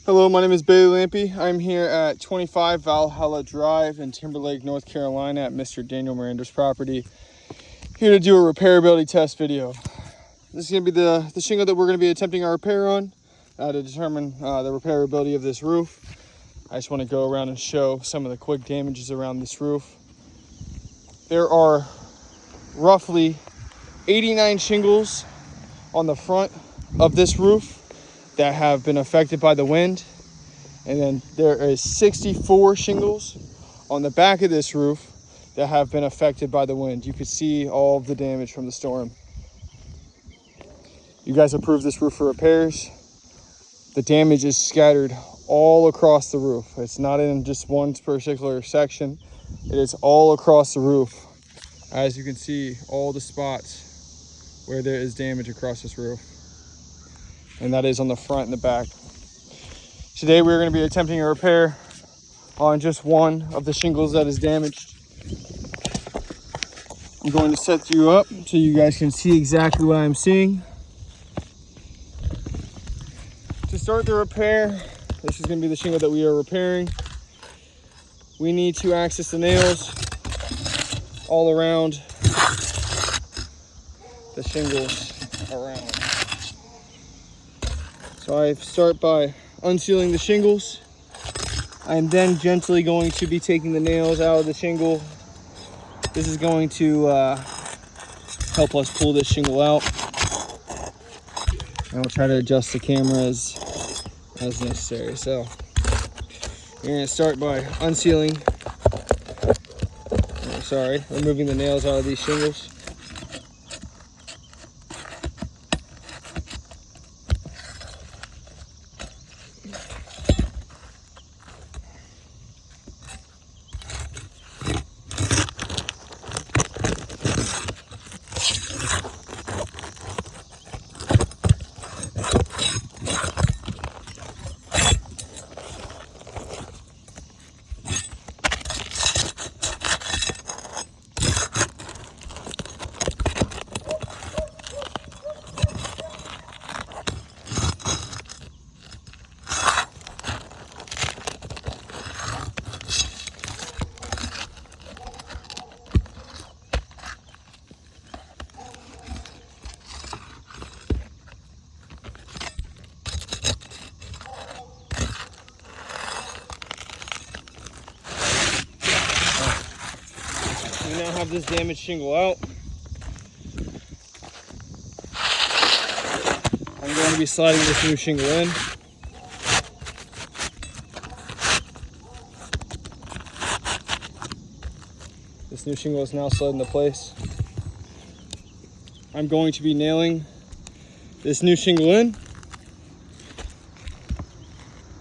Hello, my name is Bailey Lampy. I'm here at 25 Valhalla Drive in Timberlake, North Carolina at Mr. Daniel Miranda's property. Here to do a repairability test video. This is going to be the shingle that we're going to be attempting our repair on to determine the repairability of this roof. I just want to go around and show some of the quick damages around this roof. There are roughly 89 shingles on the front of this roof that have been affected by the wind, and then there is 64 shingles on the back of this roof that have been affected by the wind. You can see all of the damage from the storm. You guys approved this roof for repairs. The damage is scattered all across the roof. It's not in just one particular section. It is all across the roof. As you can see, all the spots where there is damage across this roof. And that is on the front and the back. Today we're going to be attempting a repair on just one of the shingles that is damaged. I'm going to set you up so you guys can see exactly what I'm seeing. To start the repair, this is going to be the shingle that we are repairing. We need to access the nails all around the shingles around. So I start by unsealing the shingles. I'm then gently going to be taking the nails out of the shingle. This is going to help us pull this shingle out. And I'll try to adjust the camera as necessary. So we're going to start by removing the nails out of these shingles. We now have this damaged shingle out. I'm going to be sliding this new shingle in. This new shingle is now slid into place. I'm going to be nailing this new shingle in.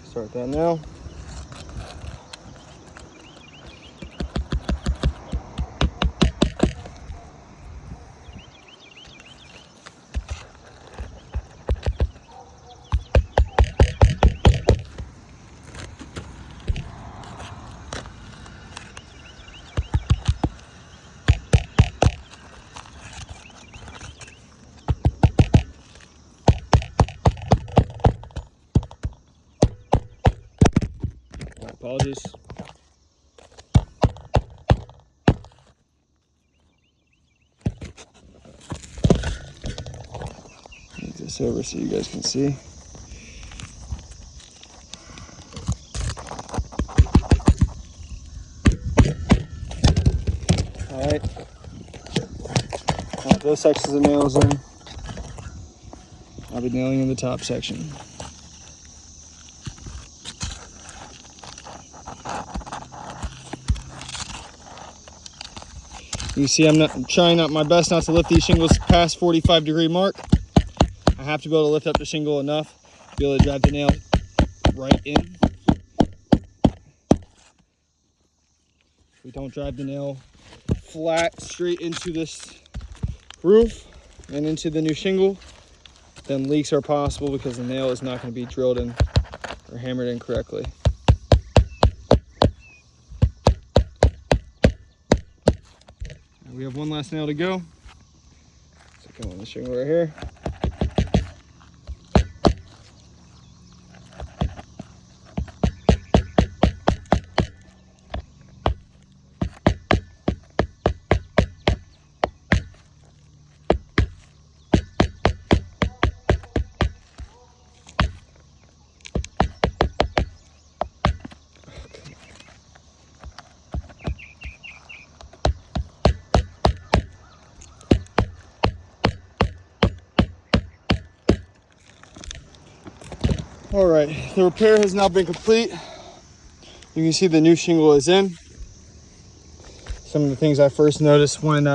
Start that now. Apologies. Move this over so you guys can see. All right. Now those sections of nails in. I'll be nailing in the top section. You see I'm trying my best not to lift these shingles past 45-degree mark. I have to be able to lift up the shingle enough to be able to drive the nail right in. If we don't drive the nail flat straight into this roof and into the new shingle, then leaks are possible because the nail is not going to be drilled in or hammered in correctly. We have one last nail to go. So come on the shingle right here. All right, the repair has now been complete. You can see the new shingle is in. Some of the things I first noticed when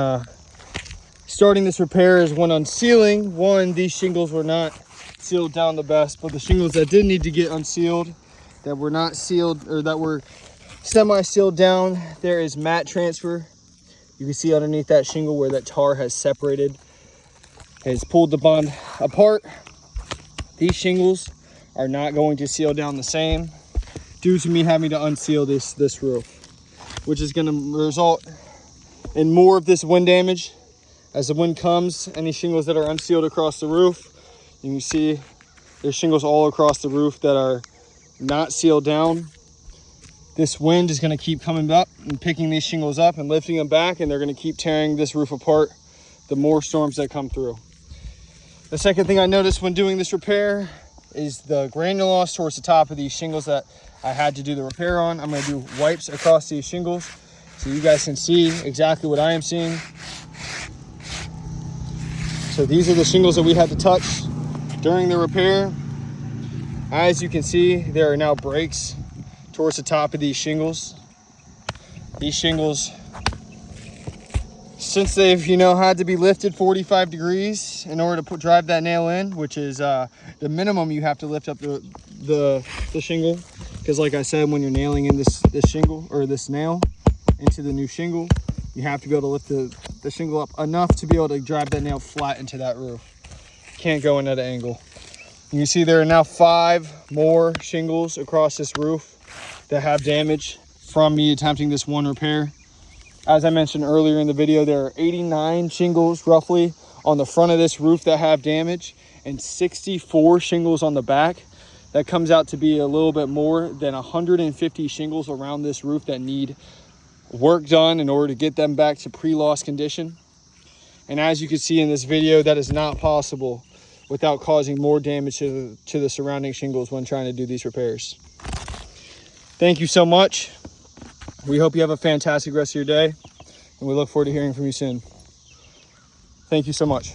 starting this repair is when unsealing. One, these shingles were not sealed down the best, but the shingles that did need to get unsealed, that were not sealed or that were semi-sealed down, there is mat transfer. You can see underneath that shingle where that tar has separated, has pulled the bond apart. These shingles are not going to seal down the same due to me having to unseal this roof, which is going to result in more of this wind damage. As the wind comes, any shingles that are unsealed across the roof, you can see there's shingles all across the roof that are not sealed down. This wind is going to keep coming up and picking these shingles up and lifting them back, and they're going to keep tearing this roof apart the more storms that come through. The second thing I noticed when doing this repair is the granulosa towards the top of these shingles that I had to do the repair on. I'm going to do wipes across these shingles so you guys can see exactly what I am seeing. So these are the shingles that we had to touch during the repair. As you can see, there are now breaks towards the top of these shingles. These shingles, since they've, had to be lifted 45 degrees in order to drive that nail in, which is the minimum you have to lift up the shingle. Because like I said, when you're nailing in this shingle or this nail into the new shingle, you have to be able to lift the shingle up enough to be able to drive that nail flat into that roof. Can't go in at an angle. You can see there are now 5 more shingles across this roof that have damage from me attempting this one repair. As I mentioned earlier in the video, there are 89 shingles roughly on the front of this roof that have damage and 64 shingles on the back. That comes out to be a little bit more than 150 shingles around this roof that need work done in order to get them back to pre-loss condition. And as you can see in this video, that is not possible without causing more damage to the surrounding shingles when trying to do these repairs. Thank you so much. We hope you have a fantastic rest of your day, and we look forward to hearing from you soon. Thank you so much.